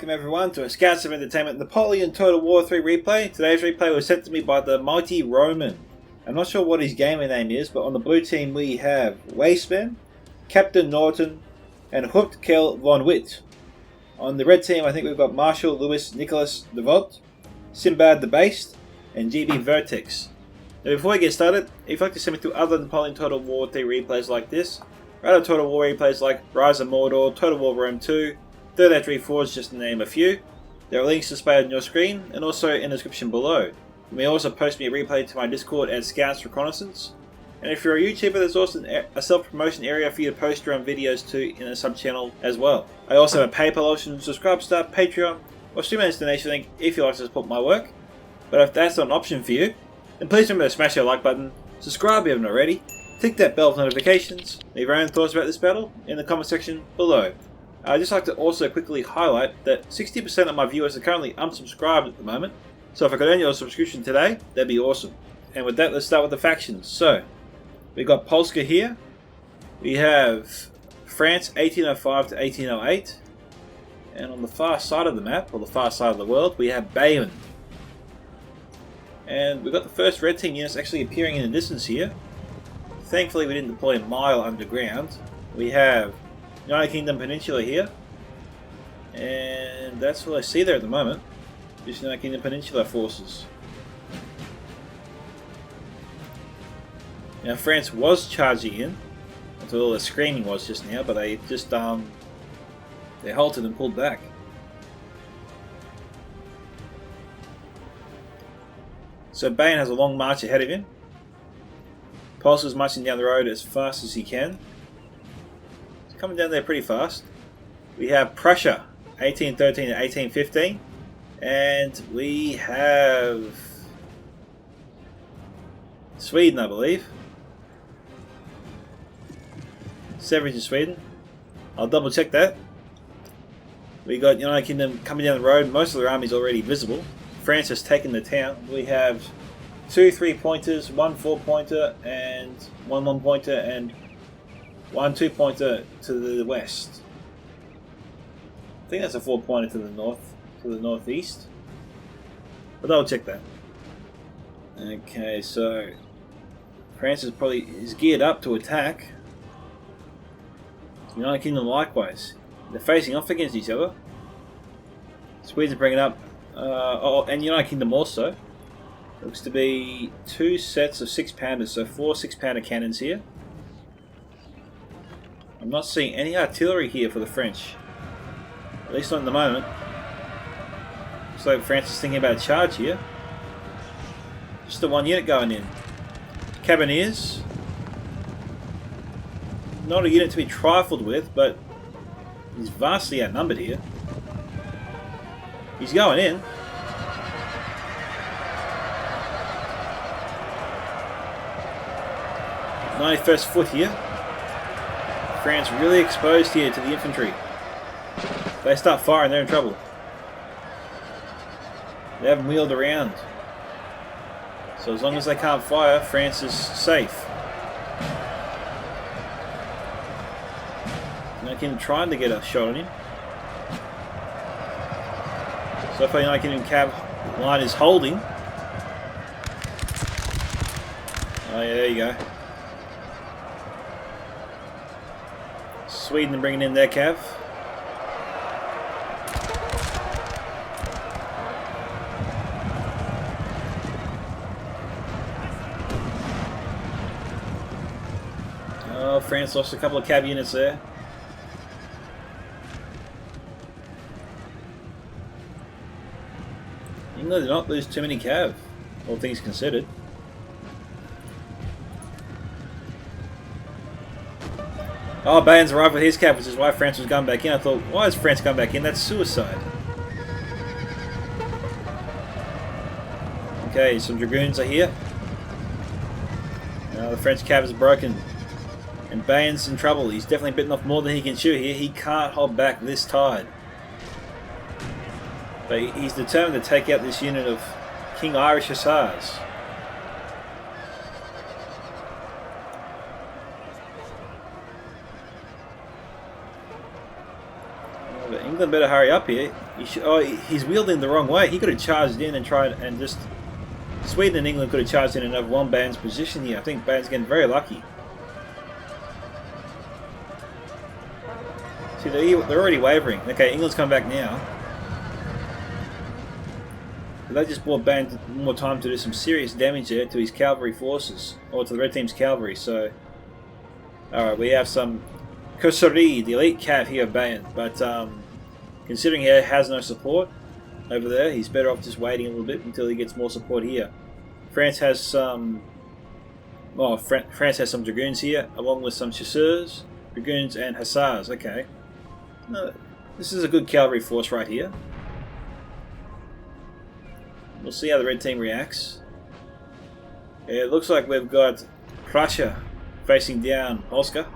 welcome everyone to a Scouts of Entertainment Napoleon Total War 3 replay. Today's replay was sent to me by the mighty Roman. I'm not sure what his gamer name is, but on the blue team we have Wasteman, Captain Norton, and Hooked Kel von Witt. On the red team I think we've got Marshal Louis Nicholas de Vot, Simbad the Based, and GB Vertex. Now before we get started, if you'd like to send me through other Napoleon Total War 3 replays like this, or other Total War replays like Rise of Mordor, Total War Rome 2, NTW3 Forge, just to name a few. There are links displayed on your screen and also in the description below. You may also post me a replay to my Discord at Scouts Reconnaissance. And if you're a YouTuber, there's also a self-promotion area for you to post your own videos to in a sub-channel as well. I also have a PayPal option, Subscribestar, Patreon, or Streamers donation link if you'd like to support my work. But if that's not an option for you, then please remember to smash that like button, subscribe if you haven't already, click that bell for notifications, leave your own thoughts about this battle in the comment section below. I'd just like to also quickly highlight that 60% of my viewers are currently unsubscribed at the moment, so if I could earn your subscription today, that'd be awesome. And with that, let's start with the factions. So, we've got Polska here, we have France 1805 to 1808, and on the far side of the map, or the far side of the world, we have Bayern. And we've got the first red team units actually appearing in the distance here. Thankfully we didn't deploy a mile underground. We have United Kingdom Peninsula here, and that's what I see there at the moment, just United Kingdom Peninsula forces. Now France was charging in, that's what all the screaming was just now, but they just they halted and pulled back. So Bayern has a long march ahead of him. Polska's marching down the road as fast as he can. Coming down there pretty fast. We have Prussia 1813 to 1815, and we have Sweden, I believe. Severage in Sweden. I'll double check that. We got United Kingdom coming down the road. Most of their army is already visible. France has taken the town. We have 2 3-pointers, 1 4-pointer, and 1 1-pointer, and 1 2-pointer to the west. I think that's a 4-pointer to the north, to the northeast. But I'll check that. Okay, so France is geared up to attack. United Kingdom likewise. They're facing off against each other. Sweden's bringing up, and United Kingdom also. Looks to be 2 sets of 6-pounders, so 4 6-pounder cannons here. I'm not seeing any artillery here for the French. At least not at the moment. Looks like France is thinking about a charge here. Just the 1 unit going in. Cavalry. Not a unit to be trifled with, but he's vastly outnumbered here. He's going in. '91st Foot here. France really exposed here to the infantry. If they start firing, they're in trouble. They haven't wheeled around. So as long as they can't fire, France is safe. United Kingdom trying to get a shot on him. So far United Kingdom Cav line is holding. Oh yeah, there you go. Sweden bringing in their cav. Oh, France lost a couple of cav units there. England did not lose too many cav, all things considered. Oh, Bayern's arrived with his cap, which is why France was going back in. I thought, why is France going back in? That's suicide. Okay, some dragoons are here. Now the French cap is broken. And Bayern's in trouble. He's definitely bitten off more than he can chew here. He can't hold back this tide. But he's determined to take out this unit of King Irish Hussars. England better hurry up here. Oh, he's wielding the wrong way. He could have charged in and tried and just... Sweden and England could have charged in another one band's position here. I think band's getting very lucky. See, they're already wavering. Okay, England's come back now. But that just bought Band more time to do some serious damage there to his cavalry forces, or to the red team's cavalry. So, alright, we have some Cursori, the elite cav here of Bayern, but considering he has no support over there, he's better off just waiting a little bit until he gets more support here. France has some, well, France has some dragoons here, along with some chasseurs, dragoons, and hussars. Okay, this is a good cavalry force right here. We'll see how the red team reacts. Yeah, it looks like we've got Prussia facing down Polska.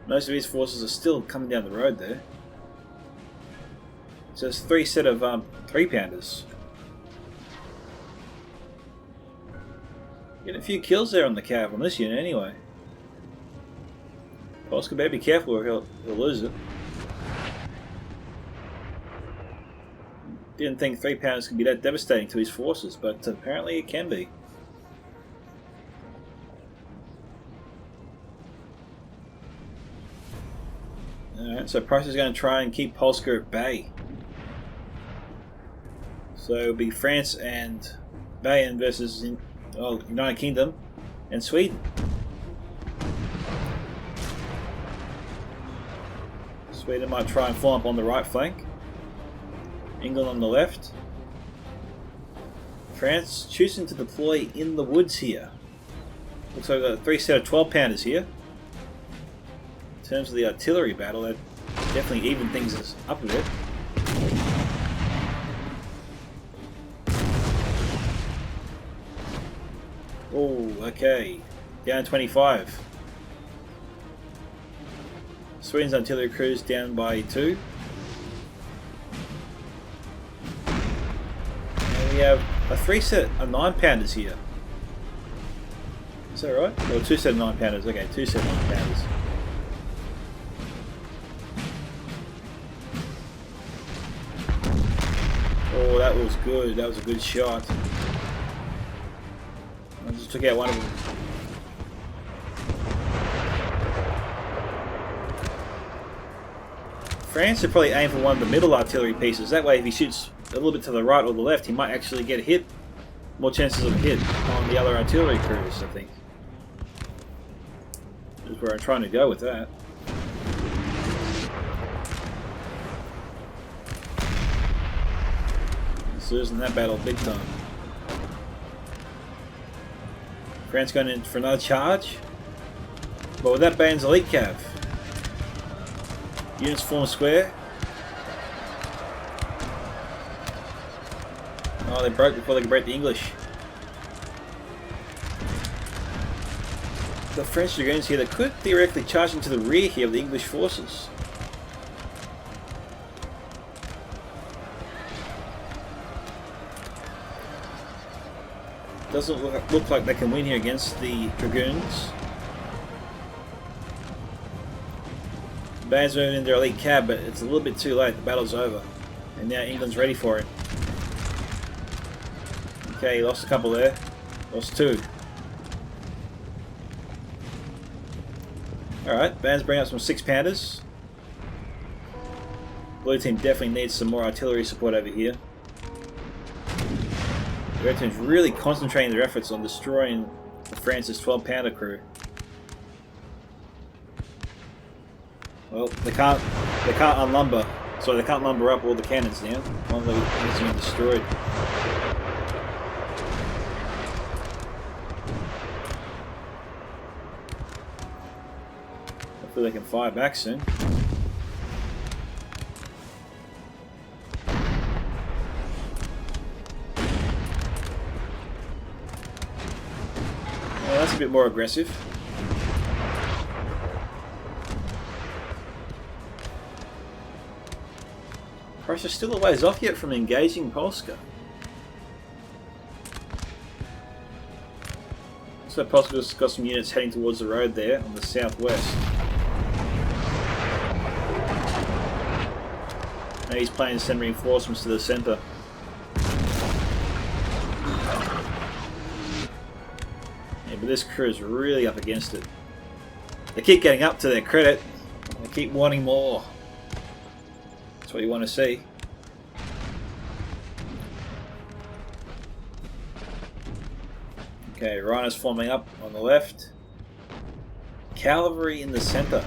Most of his forces are still coming down the road there. So it's three set of 3-pounders. Getting a few kills there on the cav on this unit anyway. Polska better be careful or he'll lose it. Didn't think 3-pounders could be that devastating to his forces, but apparently it can be. Alright, so Prussia's going to try and keep Polska at bay. So it'll be France and Bayern versus United Kingdom and Sweden. Sweden might try and form up on the right flank. England on the left. France choosing to deploy in the woods here. Looks like we've got a 3 set of 12-pounders here. In terms of the artillery battle, that definitely evened things up a bit. Oh, okay. Down 25. Sweden's artillery crews down by 2. And we have a 3 set of 9-pounders here. Is that right? Or 2 set of 9-pounders. Okay, 2 set of 9-pounders. Oh, that was good. That was a good shot. I just took out one of them. France should probably aim for one of the middle artillery pieces. That way, if he shoots a little bit to the right or the left, he might actually get hit. More chances of a hit on the other artillery crews, I think. That's where I'm trying to go with that. He's losing that battle big time. France going in for another charge. But with that Bayern's elite cav. Units form a square. Oh, they broke before they could break the English. The French dragoons here that could theoretically charge into the rear here of the English forces. Doesn't look like they can win here against the dragoons. Bayern's moving in their elite cab, but it's a little bit too late. The battle's over. And now England's ready for it. Okay, he lost a couple there. Lost 2. Alright, Bayern's bringing up some 6-pounders. Blue team definitely needs some more artillery support over here. The red team's really concentrating their efforts on destroying France's 12-pounder crew. Well, they can't unlumber, so they can't lumber up all the cannons now. One of them has been destroyed. Hopefully they can fire back soon. Well, that's a bit more aggressive. Russia's still a ways off yet from engaging Polska. So Polska's got some units heading towards the road there on the southwest. Maybe he's planning to send reinforcements to the centre. Yeah, but this crew is really up against it. They keep getting up to their credit. They keep wanting more. That's what you want to see. Okay, Rhinos forming up on the left. Cavalry in the centre.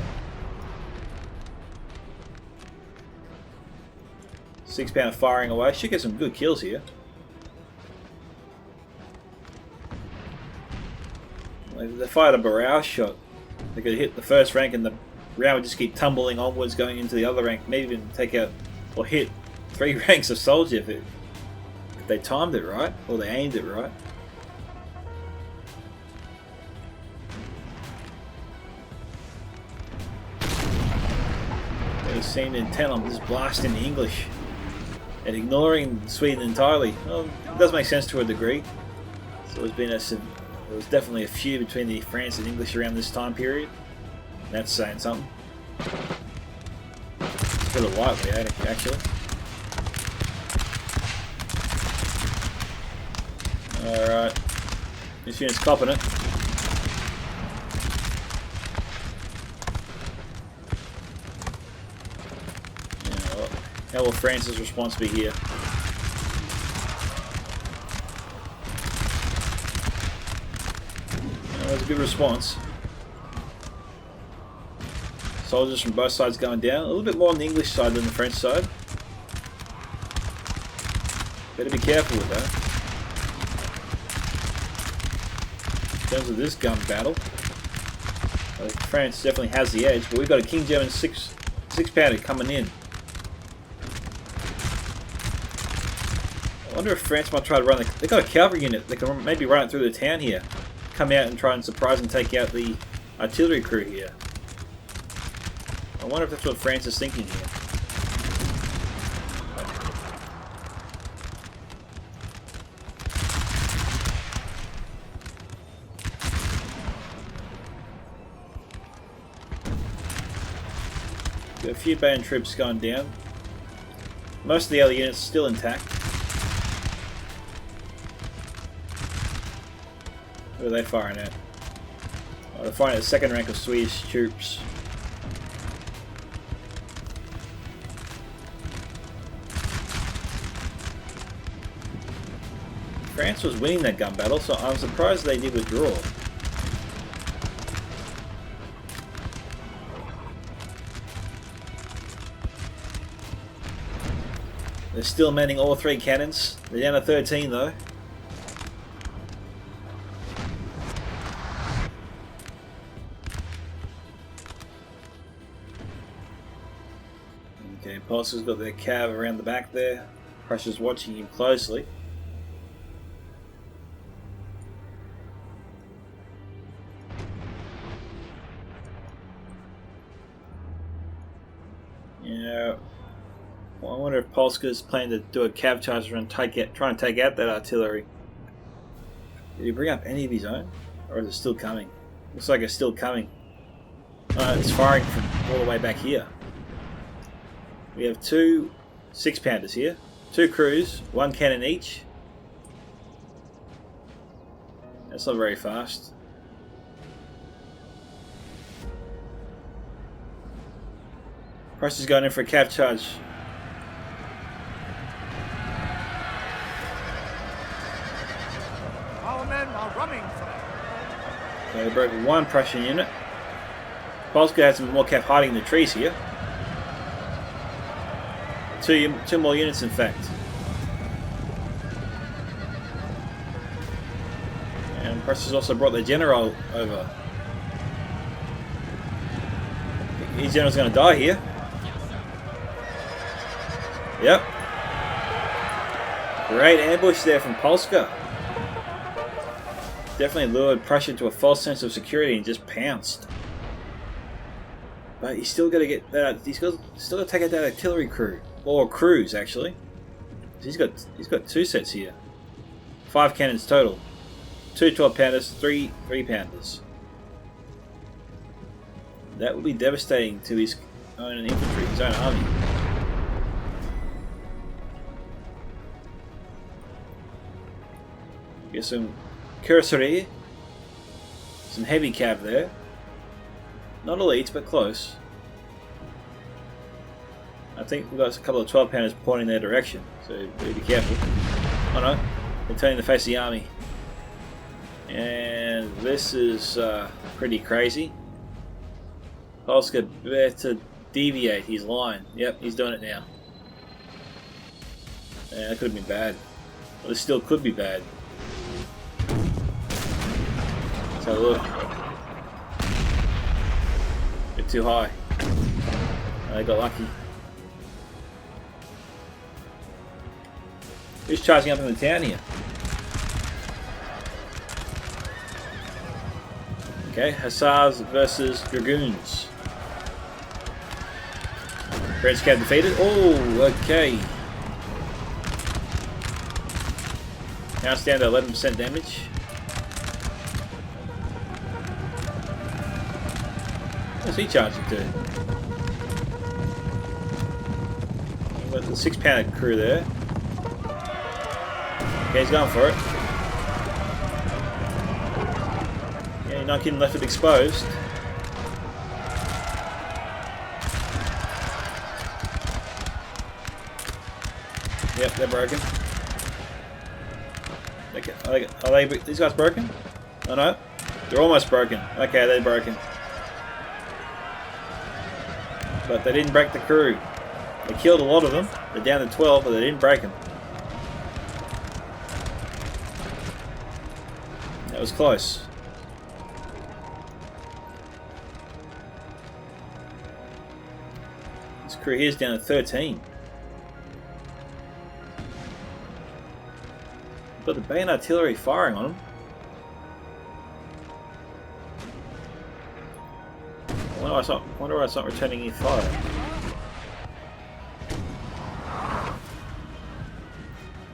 6-pounder firing away. Should get some good kills here. They fired a barrage shot. They could hit the first rank and the round would just keep tumbling onwards, going into the other rank. Maybe even take out or hit 3 ranks of soldier if they timed it right or they aimed it right. They seemed intent on just blasting the English and ignoring Sweden entirely. Well, it does make sense to a degree. So there was definitely a feud between the France and English around this time period. That's saying something. It's a bit of lightly, actually. Alright. This unit's copping it. How will France's response be here? That was a good response. Soldiers from both sides going down. A little bit more on the English side than the French side. Better be careful with that. In terms of this gun battle, France definitely has the edge, but we've got a King German 6-pounder coming in. I wonder if France might try to run they've got a cavalry unit. They can maybe run it through the town here. Come out and try and surprise and take out the artillery crew here. I wonder if that's what France is thinking here. Got a few Bayon troops going down. Most of the other units still intact. Who are they firing at? Oh, they're firing at the second rank of Swedish troops. France was winning that gun battle, so I'm surprised they did withdraw. They're still manning all 3 cannons. They're down to 13 though. Okay, Polska's got their cav around the back there. Prussia's watching him closely. Yeah, well, I wonder if Polska's planning to do a cav charge and try and take out that artillery. Did he bring up any of his own? Or is it still coming? Looks like it's still coming. It's firing from all the way back here. We have 2 6-pounders here. 2 crews, 1 cannon each. That's not very fast. Prussia's going in for a cav charge. Our men are running for it. Okay, they broke 1 Prussian unit. Polska has some more cav hiding in the trees here. Two more units, in fact. And Prussia's also brought their general over. His general's going to die here. Yep. Great ambush there from Polska. Definitely lured Prussia to a false sense of security and just pounced. But he's still got to get that. He's still got to take out that artillery crew. Or crews, actually. He's got 2 sets here. 5 cannons total. 2 12-pounders, 3 3-pounders. That would be devastating to his own infantry, his own army. Get some cursory. Some heavy cav there. Not elites, but close. I think we've got a couple of 12-pounders pointing their direction, so be careful. Oh no, they're turning to face the army. And this is pretty crazy. Polska better deviate his line. Yep, he's doing it now. Yeah, that could have been bad. Well, this still could be bad. Let's have a look. Bit too high. Oh, they got lucky. Who's charging up in the town here? Okay, Hussars versus Dragoons. French cav defeated. Oh, okay. Now it's down to 11% damage. What's he charging to? We've got the 6-pounder crew there. Okay, he's going for it. Yeah, you're not getting left it exposed. Yep, they're broken. Okay, are they these guys broken? Oh no, they're almost broken. Okay, they're broken. But they didn't break the crew. They killed a lot of them. They're down to 12, but they didn't break them. That was close. This crew here's down to 13. Got the Bayon artillery firing on them. I wonder why it's not returning any fire.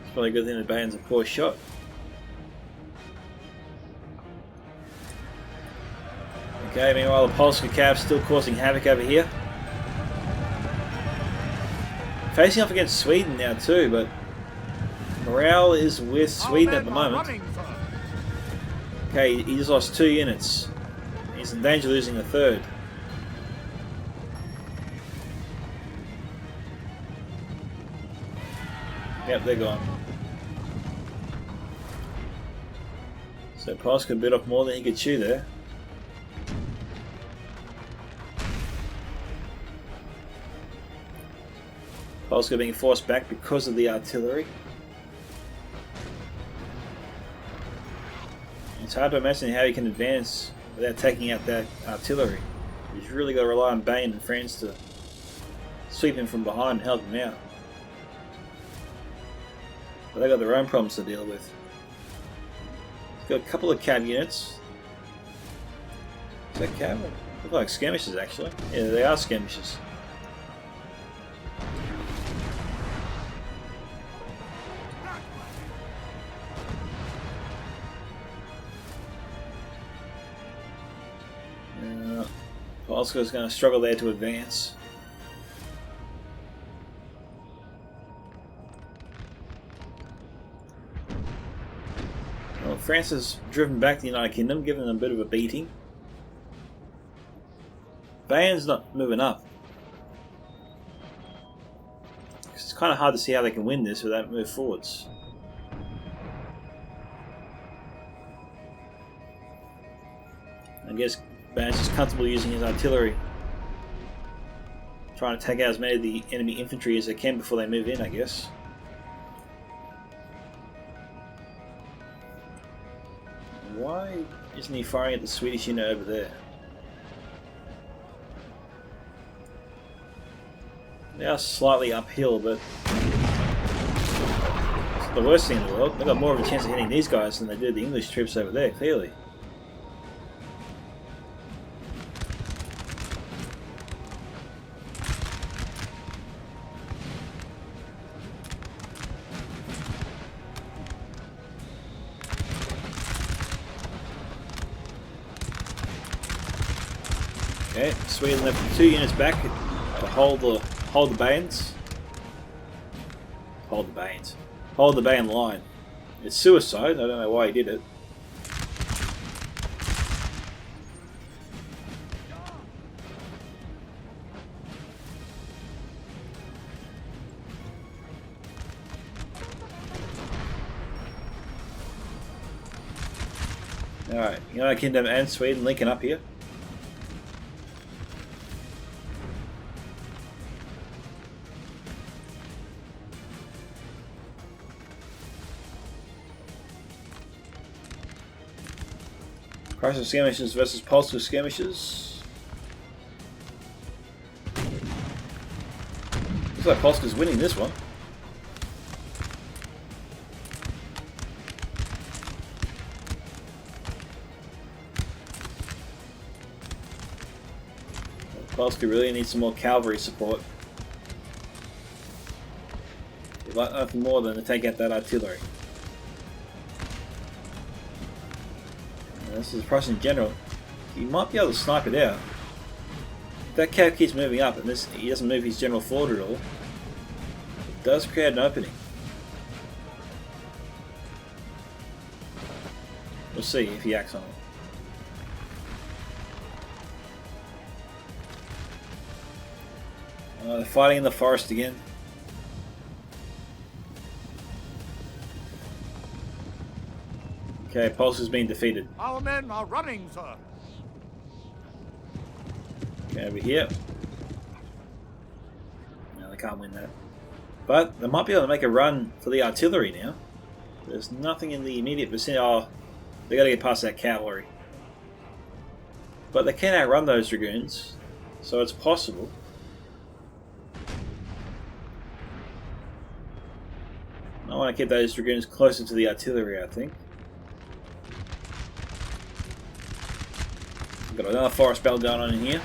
It's probably a good thing the Bayon's a poor shot. Okay, meanwhile the Polska Cav's still causing havoc over here. Facing off against Sweden now too, but morale is with Sweden at the moment. Okay, he just lost 2 units. He's in danger of losing a third. Yep, they're gone. So Polska bit off more than he could chew there. Polska being forced back because of the artillery. It's hard to imagine how he can advance without taking out that artillery. He's really got to rely on Bayon and friends to sweep him from behind and help him out. But they've got their own problems to deal with. He's got a couple of cav units. Is that cav? Look like skirmishes actually. Yeah, they are skirmishes. Polska's going to struggle there to advance. Well, France has driven back the United Kingdom, giving them a bit of a beating. Bayon's not moving up. It's kind of hard to see how they can win this without move forwards. I guess Bayon's just comfortable using his artillery, trying to take out as many of the enemy infantry as they can before they move in, I guess. Why isn't he firing at the Swedish unit over there? They are slightly uphill, but it's not the worst thing in the world. They've got more of a chance of hitting these guys than they do the English troops over there, clearly. Okay, Sweden left 2 units back to hold the Bayons. Hold the Bayon line. It's suicide. I don't know why he did it. Alright, United Kingdom and Sweden linking up here. Crisis skirmishes versus pulse skirmishes. Looks like Polska's winning this one. Polska really needs some more cavalry support. They'd like nothing more than to take out that artillery. This is the Prussian general. He might be able to snipe it out. If that cav keeps moving up and he doesn't move his general forward at all, it does create an opening. We'll see if he acts on it. They're fighting in the forest again. Okay, Pulse has been defeated. Our men are running, sir. Okay, over here. No, they can't win that. But they might be able to make a run for the artillery now. There's nothing in the immediate vicinity. Oh, they got to get past that cavalry. But they can outrun those dragoons, so it's possible. I want to keep those dragoons closer to the artillery, I think. Got another forest battle going on in here.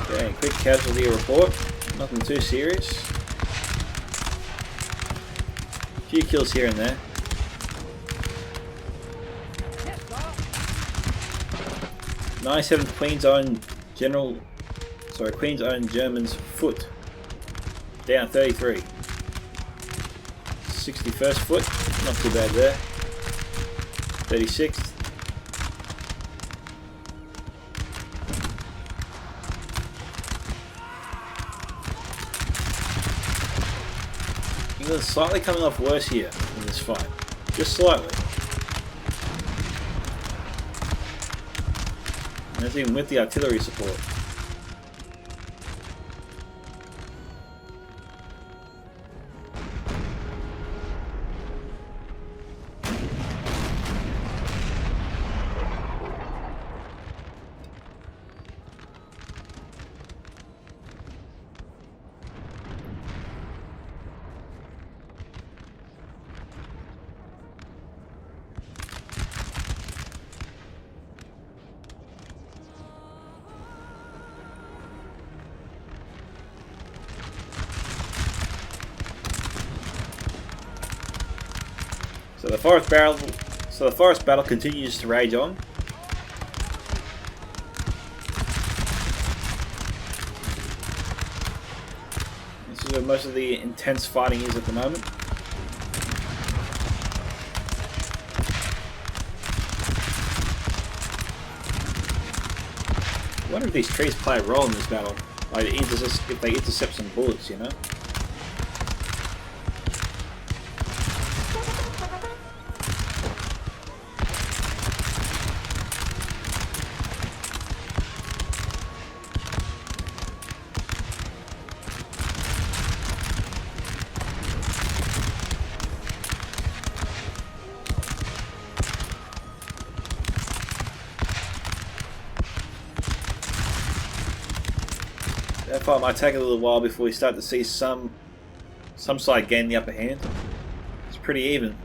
Okay, quick casualty report. Nothing too serious. A few kills here and there. 97th Queen's Own Queen's Own German's foot. Down 33. 61st foot, not too bad there. 36th. England's slightly coming off worse here in this fight. Just slightly. And that's even with the artillery support. So the forest battle continues to rage on. This is where most of the intense fighting is at the moment. I wonder if these trees play a role in this battle. Like if they intercept some bullets, you know? That fight might take a little while before we start to see some side gain the upper hand. It's pretty even.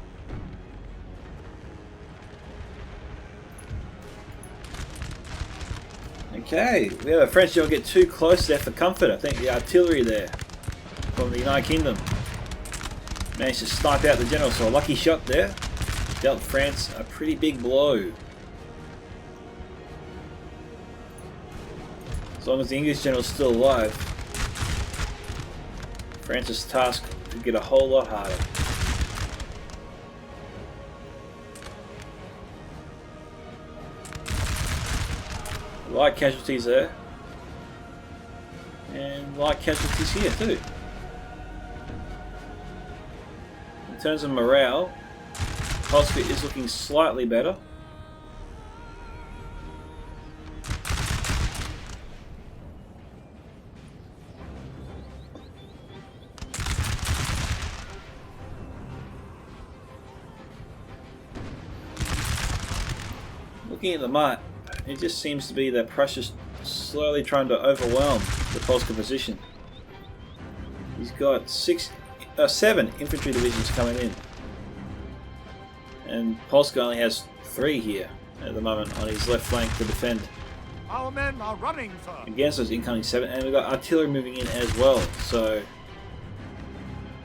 Okay, we have a French general get too close there for comfort. I think the artillery there from the United Kingdom. Managed to snipe out the general, so a lucky shot there. Dealt France a pretty big blow. As long as the English general is still alive, France's task could get a whole lot harder. Light casualties there. And light casualties here too. In terms of morale, Polska is looking slightly better. Looking at the map, it just seems to be that Prussia's slowly trying to overwhelm the Polska position. He's got 7 infantry divisions coming in, and Polska only has 3 here at the moment on his left flank to defend Our men are running, sir. against those incoming 7, and we've got artillery moving in as well, so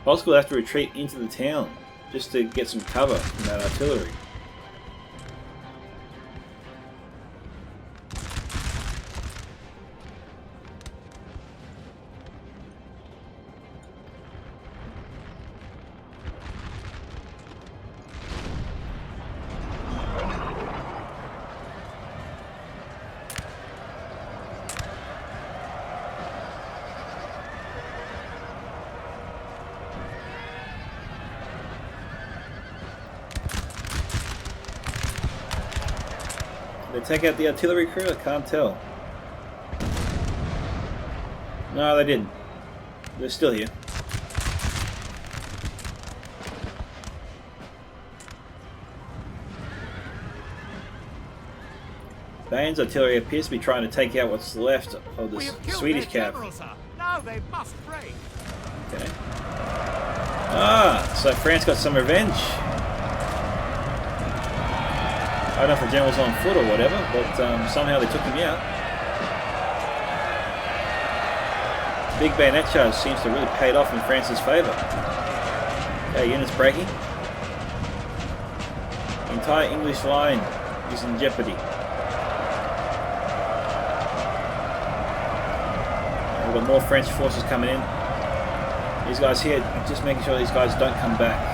Polska will have to retreat into the town just to get some cover from that artillery. They take out the artillery crew? I can't tell. No, they didn't. They're still here. Bane's artillery appears to be trying to take out what's left of the Swedish cav. Now they must break. Okay. Ah, so France got some revenge. I don't know if the general's on foot or whatever, but somehow they took him out. Big bayonet charge seems to really paid off in France's favour. Okay, units breaking. The entire English line is in jeopardy. We've got more French forces coming in. These guys here, just making sure these guys don't come back.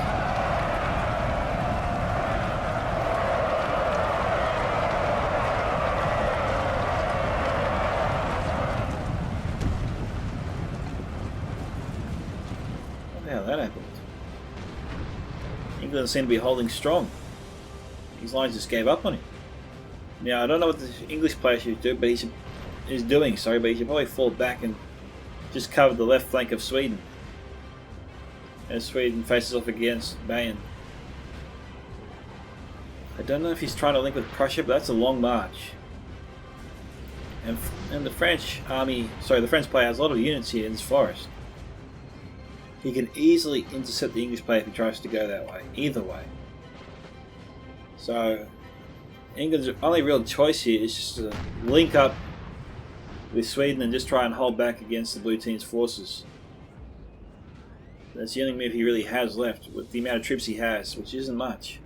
How that happened. England seem to be holding strong. These lines just gave up on him. Now I don't know what the English player should do, but he should probably fall back and just cover the left flank of Sweden as Sweden faces off against Bayern. I don't know if he's trying to link with Prussia, but that's a long march. And the French army, the French player has a lot of units here in this forest. He can easily intercept the English player if he tries to go that way, either way. So England's only real choice here is just to link up with Sweden and just try and hold back against the blue team's forces. That's the only move he really has left with the amount of troops he has, which isn't much.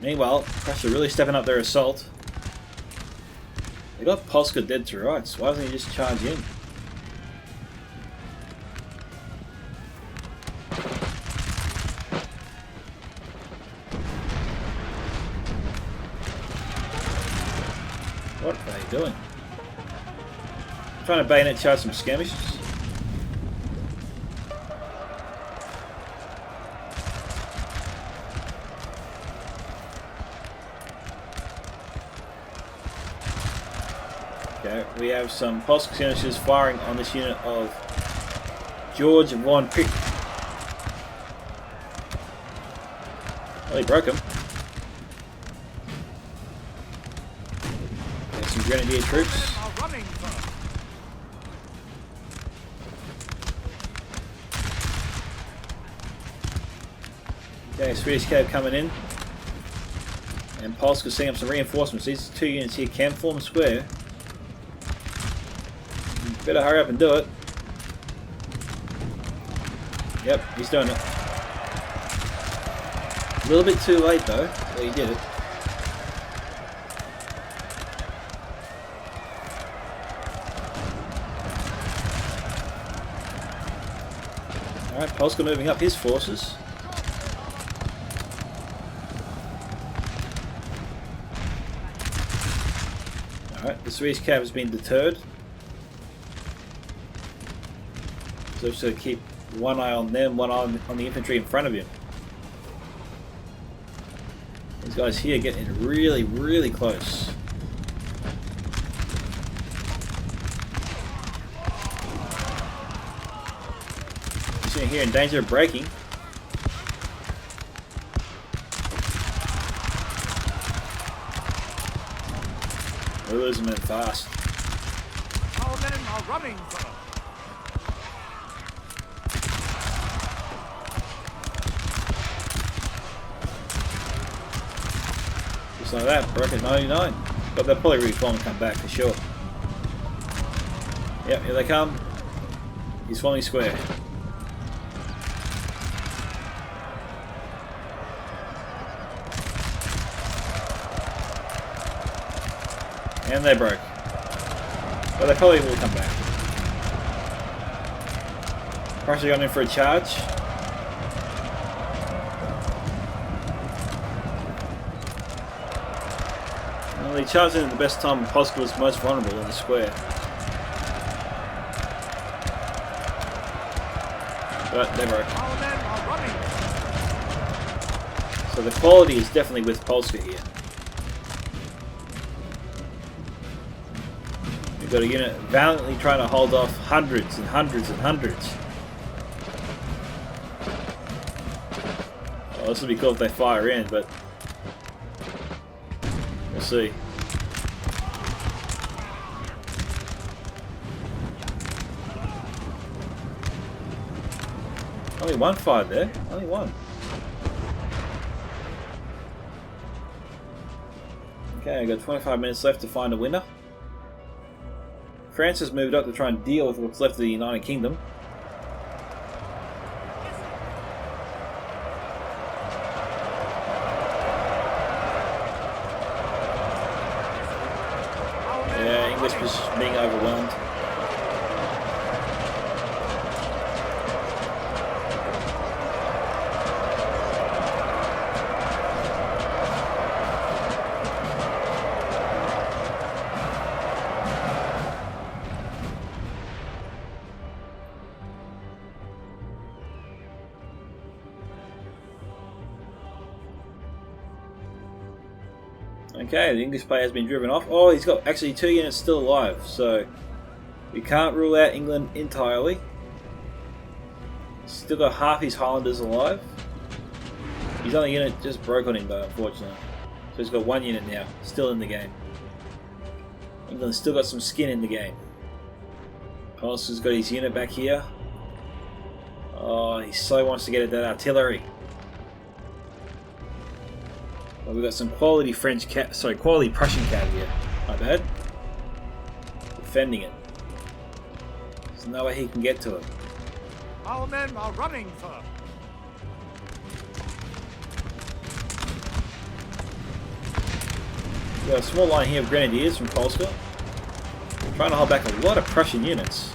Meanwhile, Prussia really stepping up their assault. They got Polska dead to rights. Why doesn't he just charge in? What are they doing? Trying to bayonet charge some skirmishes. Okay, we have some Polska skirmishers firing on this unit of George von Pick. Well, he broke him. Okay, some grenadier troops. Okay, Swedish cav coming in. And Polska's setting up some reinforcements. These two units here can form a square. Better hurry up and do it. Yep, he's doing it. A little bit too late though, but he did it. Alright, Polska moving up his forces. Alright, the Swedish cav has been deterred. So just to keep one eye on them, one eye on the infantry in front of him. These guys here getting really, really close. You're sitting here in danger of breaking. We're losing men fast. Our men are running for them. Just like that, broke at 99. But they'll probably reform and come back for sure. Yep, here they come. He's falling square. And they broke. But they probably will come back. Prussia going in for a charge. Well, they charged in at the best time when Polska was most vulnerable in the square. But they broke. Our men are running. So the quality is definitely with Polska here. We've got a unit valiantly trying to hold off hundreds and hundreds and hundreds. Well, this will be cool if they fire in, but we'll see. Only one fired there. Only one. Okay, I've got 25 minutes left to find a winner. France has moved up to try and deal with what's left of the United Kingdom. Yeah, English was being overwhelmed. Okay, the English player has been driven off. Oh, he's got actually 2 units still alive, so we can't rule out England entirely. Still got half his Highlanders alive. His other unit just broke on him though, unfortunately. So he's got 1 unit now, still in the game. England's still got some skin in the game. Polska's got his unit back here. Oh, he so wants to get at that artillery. Well, we've got some quality quality Prussian cav here. My bad. Defending it. There's no way he can get to it. Our men are running for them. We've got a small line here of grenadiers from Polska. Trying to hold back a lot of Prussian units.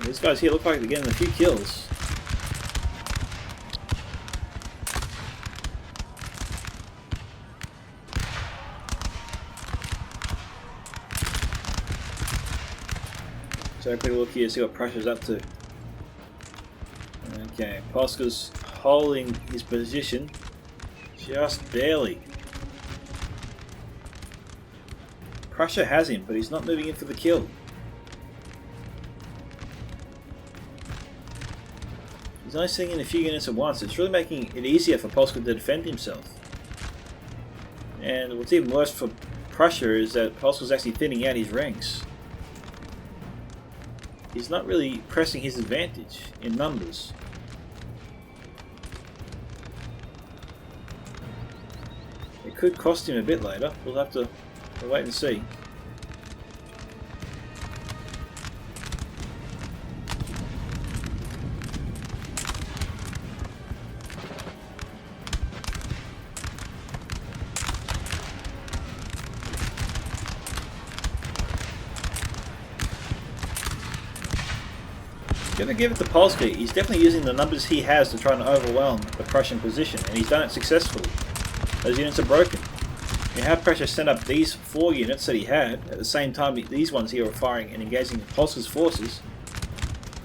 These guys here look like they're getting a few kills. So quick look here, see what Prussia's up to. Okay, Polska's holding his position just barely. Prussia has him, but he's not moving in for the kill. He's only sending in a few units at once. It's really making it easier for Polska to defend himself. And what's even worse for Prussia is that Polska's actually thinning out his ranks. He's not really pressing his advantage in numbers. It could cost him a bit later. We'll have to wait and see. Gonna give it to Polska. He's definitely using the numbers he has to try and overwhelm the Prussian position, and he's done it successfully. Those units are broken. You have Prussia sent up these 4 units that he had at the same time these ones here are firing and engaging Polska's forces.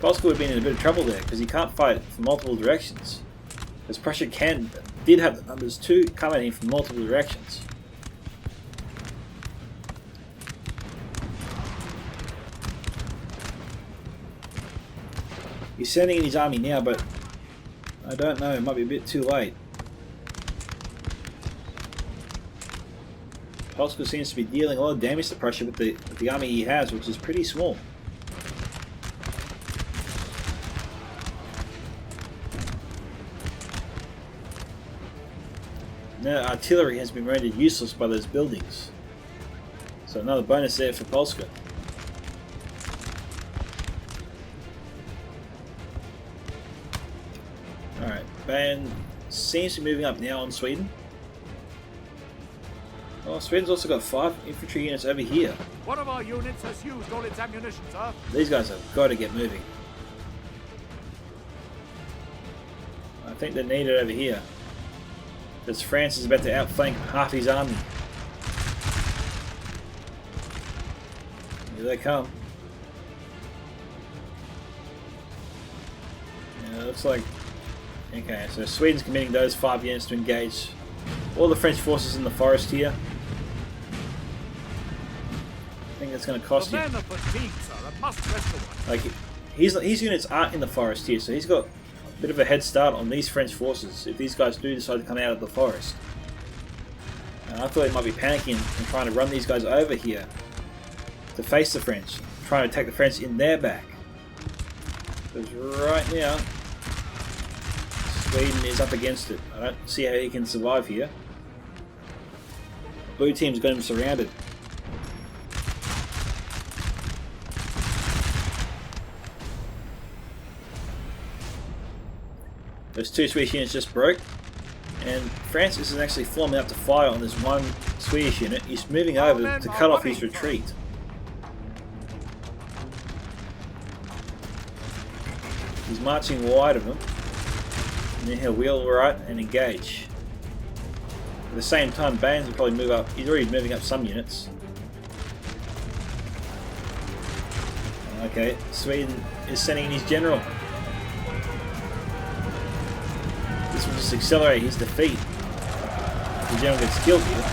Polska would have been in a bit of trouble there because he can't fight from multiple directions. Because Prussia did have the numbers to come at him from multiple directions. He's sending in his army now, but I don't know, it might be a bit too late. Polska seems to be dealing a lot of damage to Prussia with the army he has, which is pretty small. Now artillery has been rendered useless by those buildings. So another bonus there for Polska. Alright, Bayern seems to be moving up now on Sweden. Oh, Sweden's also got 5 infantry units over here. One of our units has used all its ammunition, sir. These guys have got to get moving. I think they're needed over here. Because France is about to outflank half his army. Here they come. Yeah, it looks like... Okay, so Sweden's committing those 5 units to engage all the French forces in the forest here. I think that's going to cost him. The men are fatigued, sir, and must rest a while. Like, his units aren't in the forest here, so he's got a bit of a head start on these French forces if these guys do decide to come out of the forest. I thought he might be panicking and trying to run these guys over here to face the French, trying to attack the French in their back. Because right now, Sweden is up against it. I don't see how he can survive here. Blue team's got him surrounded. Those 2 Swedish units just broke, and Francis is actually forming up to fire on this one Swedish unit. He's moving over to cut off his retreat. He's marching wide of them, and then he'll wheel right and engage. At the same time, Baines will probably move up. He's already moving up some units. Okay, Sweden is sending in his general. This will just accelerate his defeat. If the general gets killed here.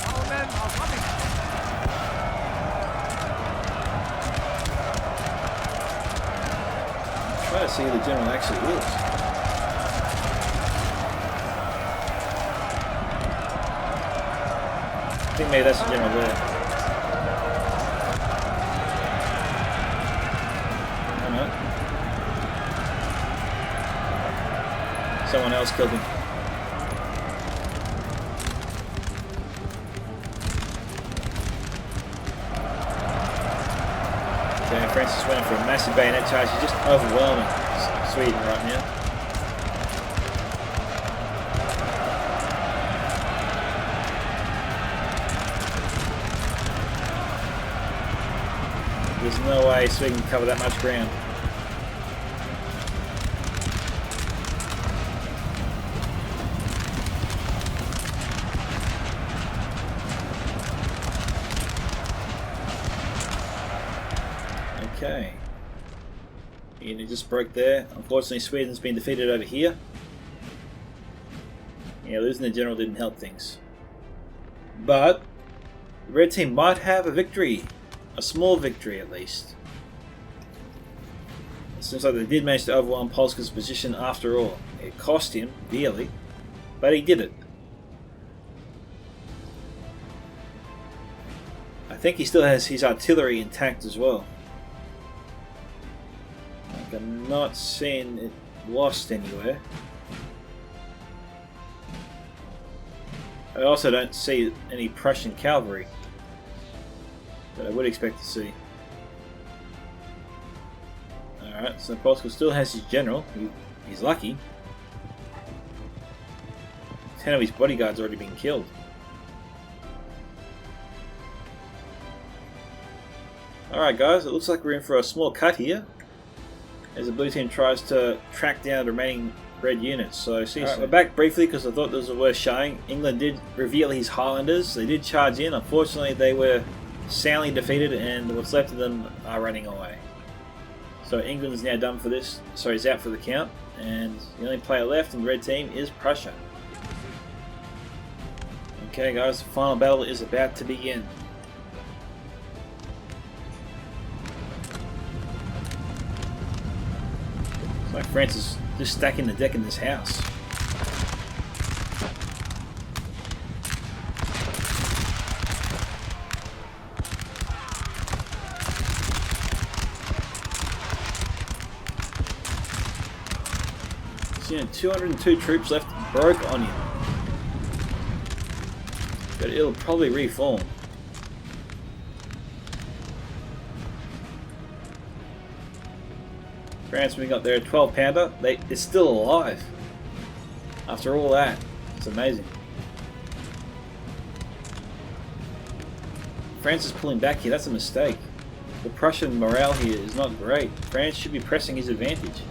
Our men are running. Try to see who the general actually is. I think maybe that's the general there. Someone else killed him. Okay, Francis went for a massive bayonet charge. He's just overwhelming Sweden right now. There's no way Sweden can cover that much ground. Okay. And it just broke there. Unfortunately, Sweden's been defeated over here. Yeah, losing the general didn't help things. But the red team might have a victory. A small victory, at least. seems like they did manage to overwhelm Polska's position after all. It cost him dearly, but he did it. I think he still has his artillery intact as well. Like, I'm not seeing it lost anywhere. I also don't see any Prussian cavalry that I would expect to see. Alright, so Polska still has his general. He's lucky. 10 of his bodyguards already been killed. Alright guys, it looks like we're in for a small cut here as the blue team tries to track down the remaining red units. So see you soon. We're back briefly because I thought this was worth showing. England did reveal his Highlanders. They did charge in. Unfortunately they were soundly defeated and what's left of them are running away. So England is now done for this. Sorry, is out for the count. And the only player left in the red team is Prussia. Okay guys, the final battle is about to begin. Looks like France is just stacking the deck in this house. So, 202 troops left broke on him. But it'll probably reform. France moving up there, a 12-pounder. It's still alive. After all that, it's amazing. France is pulling back here. That's a mistake. The Prussian morale here is not great. France should be pressing his advantage.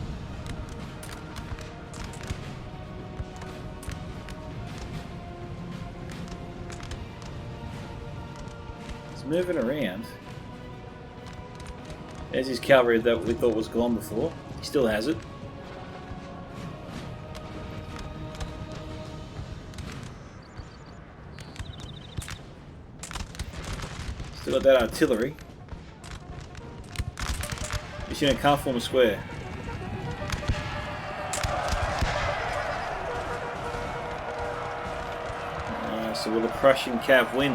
He's moving around. There's his cavalry that we thought was gone before. He still has it. Still got that artillery. This unit can't form a square. So will the Prussian cav win?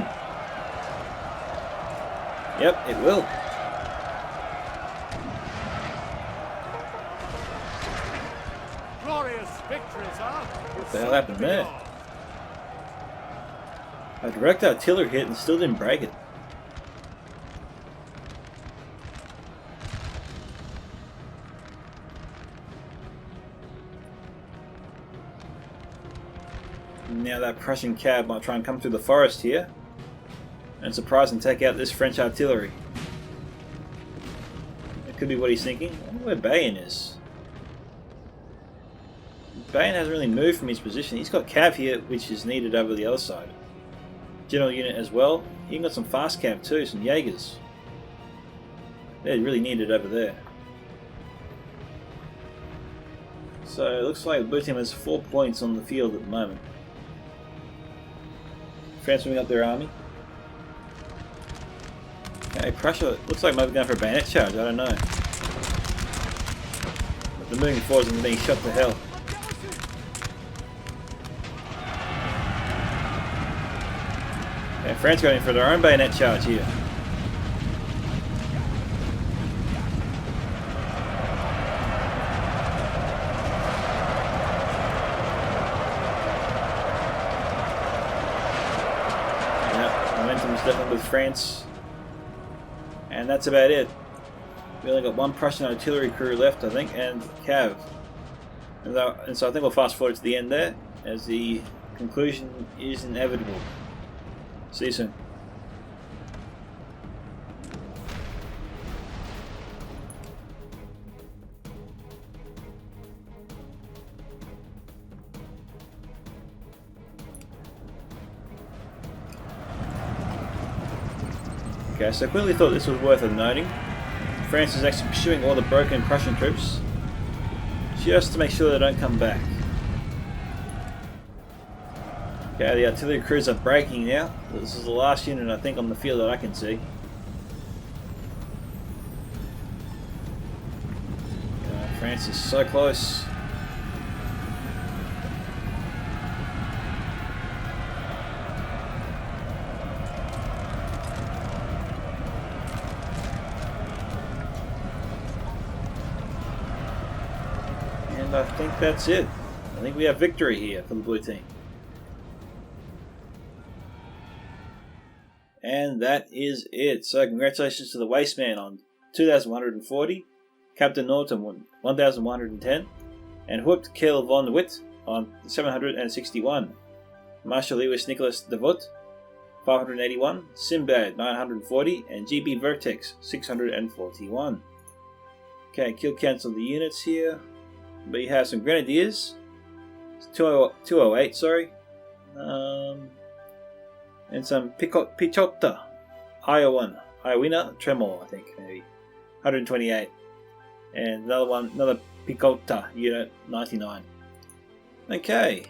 Yep, it will. Glorious victory, sir. What the hell happened there? A direct artillery hit and still didn't break it. Now that Prussian cab might try and come through the forest here and surprise and take out this French artillery. That could be what he's thinking. I wonder where Bayen is. Bayen hasn't really moved from his position. He's got cav here, which is needed over the other side. General unit as well. He got some fast cav too, some Jaegers. They're really needed over there. So it looks like the blue team has 4 points on the field at the moment. France moving up their army. Okay, Prussia looks like maybe going for a bayonet charge, I don't know. But they're moving forwards and being shot to hell. Okay, France going in for their own bayonet charge here. Definitely with France, and that's about it. We only got one Prussian artillery crew left, I think, and cav. And so I think we'll fast forward to the end there, as the conclusion is inevitable. See you soon. Okay, so I quickly thought this was worth noting. France is actually pursuing all the broken Prussian troops just to make sure they don't come back. Okay, the artillery crews are breaking now. This is the last unit I think on the field that I can see. France is so close. And I think that's it. I think we have victory here for the blue team. And that is it. So congratulations to the Wasteman on 2,140, Captain Norton 1,110, and Hoopt Kill von Witt on 761, Marshal Lewis Nicholas de Voet 581, Sinbad 940, and GB Vertex 641. Okay, kill cancel the units here. But you have some Grenadiers, 208, sorry, and some Pichotta, Iowina, Tremor, I think, maybe, 128, and another Pichotta, unit 99. Okay,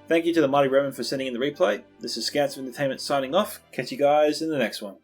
thank you to the Mighty Roman for sending in the replay. This is Scouts of Entertainment signing off. Catch you guys in the next one.